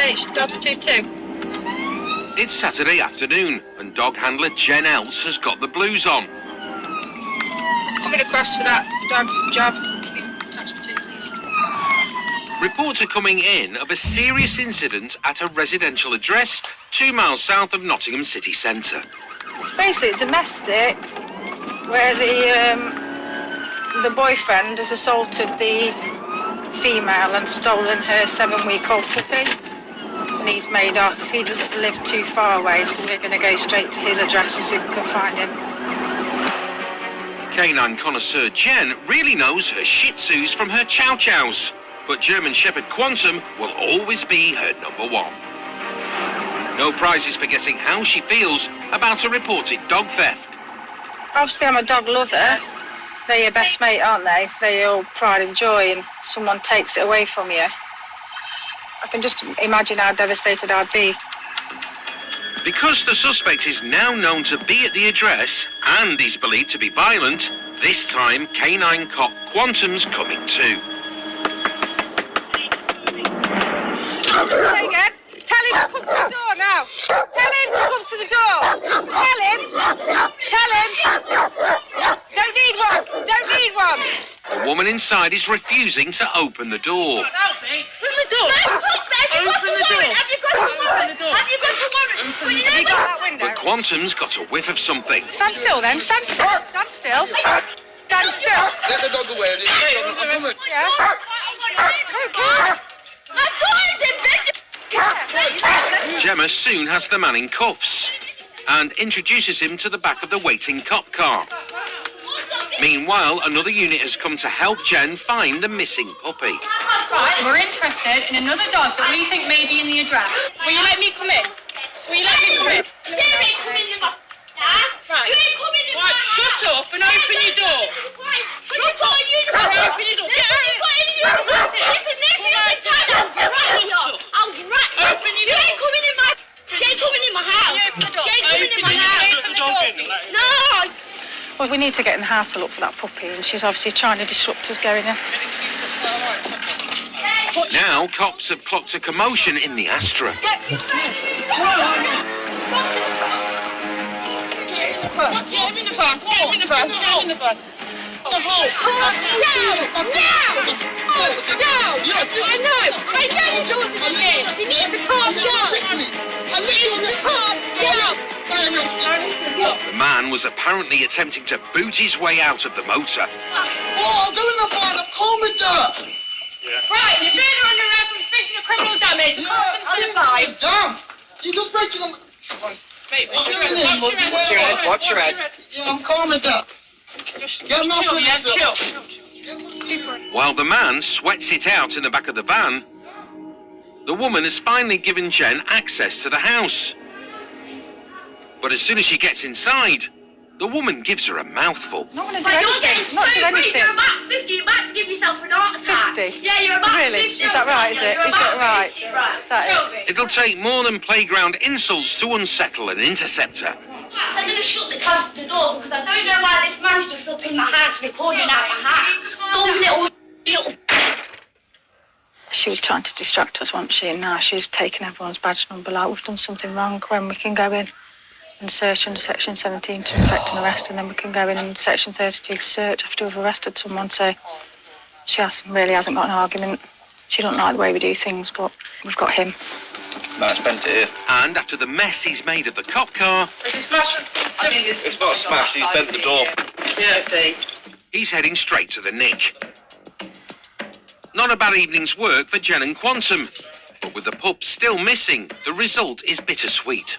H, dog's 2-2. It's Saturday afternoon and dog handler Jen Else has got the blues on. Coming across for that dog job. Can you attach me to, please? Reports are coming in of a serious incident at a residential address 2 miles south of Nottingham city centre. It's basically domestic, where the boyfriend has assaulted the female and stolen her 7-week-old puppy. And he's made off. He doesn't live too far away, so we're going to go straight to his address and see if we can find him. Canine connoisseur Jen really knows her Shih Tzus from her Chow Chows, but German Shepherd Quantum will always be her number one. No prizes for guessing how she feels about a reported dog theft. Obviously, I'm a dog lover. They're your best mate, aren't they? They're all pride and joy, and someone takes it away from you. I can just imagine how devastated I'd be. Because the suspect is now known to be at the address and is believed to be violent, this time canine cop Quantum's coming too. Say again. Tell him to come to the door now. Tell him to come to the door. Tell him. Tell him. Don't need one. Don't need one. The woman inside is refusing to open the door. Open the door. Open the door. Have you got a warrant? Have you got a warrant? Have you got that window? But Quantum's got a whiff of something. Stand still then. Stand still. Stand still. Stand still. Let the dog away. Yeah. Okay. My boy's in bed. Gemma soon has the man in cuffs and introduces him to the back of the waiting cop car. Meanwhile, another unit has come to help Jen find the missing puppy. Right, we're interested in another dog that we think may be in the address. Will you let me come in? Will you let me come in? You ain't coming in my house. Right. You ain't coming in my house. Shut up and open your door. Shut up. Open your door. Get out. Listen, next year the time I'll rat you. I'll rat you. Open your You door. ain't coming in my. She ain't coming in my house. Open the door. She ain't coming in my house. No. Well, we need to get in the house to look for that puppy, and she's obviously trying to disrupt us going in. Now, cops have clocked a commotion in the Astra. Get him in the van. Get him in the van. Get him in the van. Calm down! I know your daughter's in here. You need to calm down. I need you to calm down. The man was apparently attempting to boot his way out of the motor. Oh, I'm doing the fine. I'm calming down. Right, you're further under arrest for suspicion of criminal damage. Damn. You just breaking them. Mate, Watch your head. Yeah, I'm calming down. Get him off of yourself. While the man sweats it out in the back of the van, the woman has finally given Jen access to the house. But as soon as she gets inside, the woman gives her a mouthful. Not going to do You're getting anything. so Not do rude. anything. You're about 50. You're about to give yourself an heart attack. 50? Yeah, you're about Really? 50. Is that right, is it? You're Is that about right? 50, right. Is that it? It'll take more than playground insults to unsettle an interceptor. I'm going to shut the door because I don't know why this man's just up in my house recording out my house. Dumb little. She was trying to distract us, wasn't she? And now she's taken everyone's badge number like we've done something wrong, when we can go in and search under section 17 to effect an arrest, and then we can go in and section 32 to search after we've arrested someone. So she really hasn't got an argument. She don't like the way we do things, but we've got him. Nice bent it here. And after the mess he's made of the cop car, It's not smashed, he's bent the door. he's heading straight to the nick. Not a bad evening's work for Jen and Quantum, but with the pup still missing, the result is bittersweet.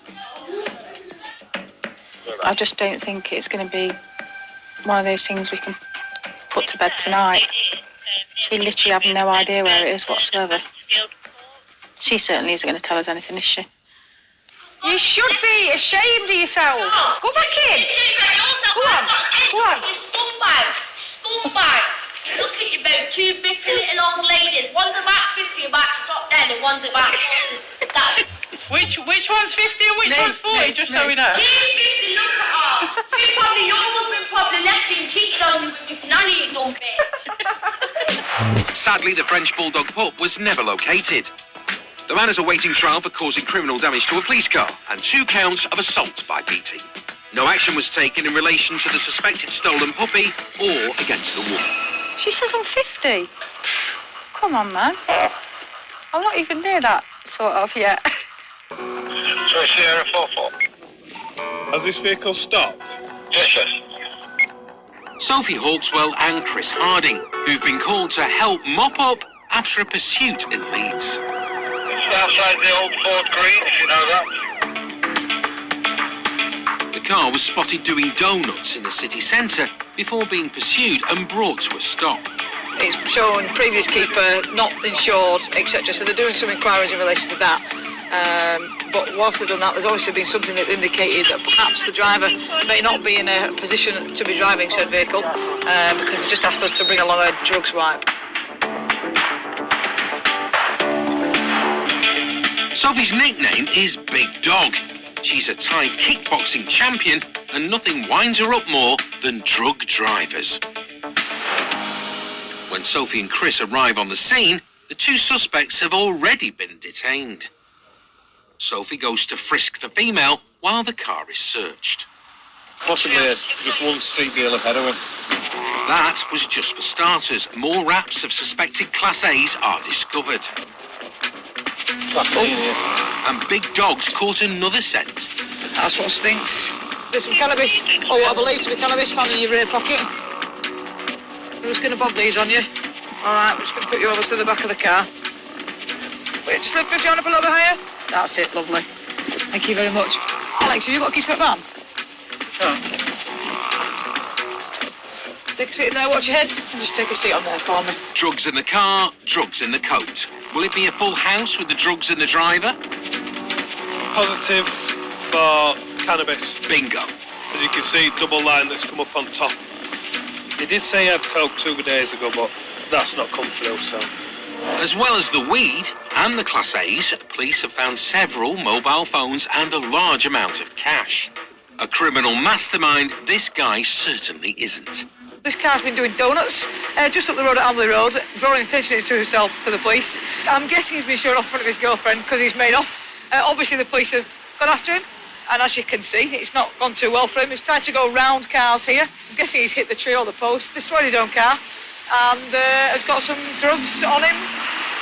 I just don't think it's going to be one of those things we can put to bed tonight. So we literally have no idea where it is whatsoever. She certainly isn't going to tell us anything, is she? You should be ashamed of yourself. Go back in. Go on. Go on. You scumbag. Look at you both, two bitter little old ladies. One's about 50, about to drop dead, and one's about that. Which one's 50 and which one's 40, just so we know? She's 50, look at her. Your husband probably left you and cheated on you with your nanny, you dumb bitch. Sadly, the French Bulldog pup was never located. The man is awaiting trial for causing criminal damage to a police car and 2 counts of assault by beating. No action was taken in relation to the suspected stolen puppy or against the woman. She says I'm 50. Come on, man. I'm not even near that sort of yet. So Sierra 44. Has this vehicle stopped? Yes, yes. Sophie Hawkswell and Chris Harding, who've been called to help mop up after a pursuit in Leeds. It's outside the old Ford Green, if you know that. The car was spotted doing donuts in the city centre before being pursued and brought to a stop. It's shown previous keeper, not insured, etc. So they're doing some inquiries in relation to that. But whilst they've done that, there's obviously been something that's indicated that perhaps the driver may not be in a position to be driving said vehicle because they just asked us to bring along a drugs wipe. Sophie's nickname is Big Dog. She's a Thai kickboxing champion and nothing winds her up more than drug drivers. When Sophie and Chris arrive on the scene, the 2 suspects have already been detained. Sophie goes to frisk the female while the car is searched. Possibly just one street deal of heroin. That was just for starters. More wraps of suspected Class A's are discovered. Class A, yes. And Big Dog's caught another scent. That's what stinks. There's some cannabis, or what I believe to be cannabis, found in your rear pocket. I'm just going to bob these on you. All right, I'm just going to put you over to the back of the car. Wait, just lift your arm up a little bit higher. That's it, lovely. Thank you very much. Alex, have you got keys for that van? Take a seat in there, watch your head, and just take a seat on there for me. Drugs in the car, drugs in the coat. Will it be a full house with the drugs and the driver? Positive for cannabis. Bingo. As you can see, double line that's come up on top. They did say he had coke 2 days ago, but that's not come through, so... As well as the weed and the Class A's, police have found several mobile phones and a large amount of cash. A criminal mastermind, this guy certainly isn't. This car's been doing donuts just up the road at Amberley Road, drawing attention to himself to the police. I'm guessing he's been shown off in front of his girlfriend because he's made off. Obviously the police have gone after him, and as you can see, it's not gone too well for him. He's tried to go round cars here. I'm guessing he's hit the tree or the post, destroyed his own car, and has got some drugs on him,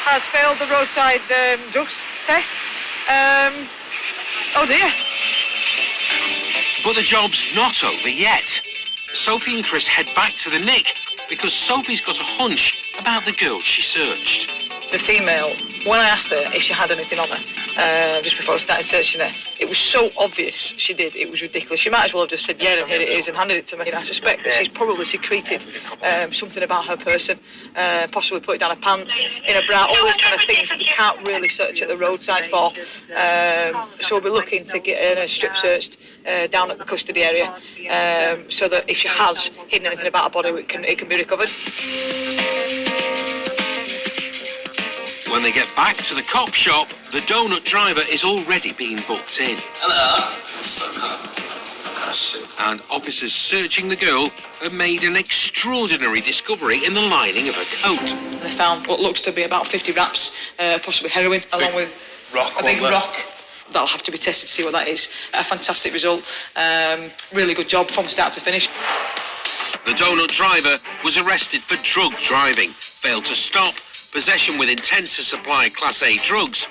has failed the roadside drugs test. Oh dear. But the job's not over yet. Sophie and Chris head back to the Nick because Sophie's got a hunch about the girl she searched. The female, when I asked her if she had anything on her, just before I started searching her, it was so obvious she did, it was ridiculous. She might as well have just said, yeah, and here it is, and handed it to me. And I suspect that she's probably secreted something about her person, possibly put it down her pants, in her bra, all these kind of things that you can't really search at the roadside for. So we'll be looking to get a strip searched down at the custody area, so that if she has hidden anything about her body, it can be recovered. When they get back to the cop shop, the donut driver is already being booked in. Hello. And officers searching the girl have made an extraordinary discovery in the lining of her coat. They found what looks to be about 50 wraps, possibly heroin, along with a big rock. That'll have to be tested to see what that is. A fantastic result. Really good job from start to finish. The donut driver was arrested for drug driving, failed to stop, possession with intent to supply Class A drugs,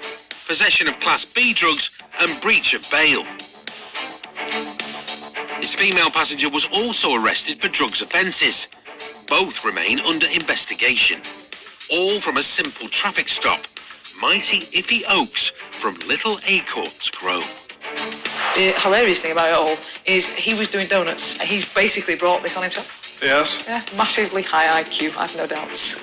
possession of Class B drugs, and breach of bail. His female passenger was also arrested for drugs offences. Both remain under investigation. All from a simple traffic stop. Mighty iffy oaks from little acorns grow. The hilarious thing about it all is he was doing donuts and he's basically brought this on himself. Yes. Yeah, massively high IQ, I've no doubts.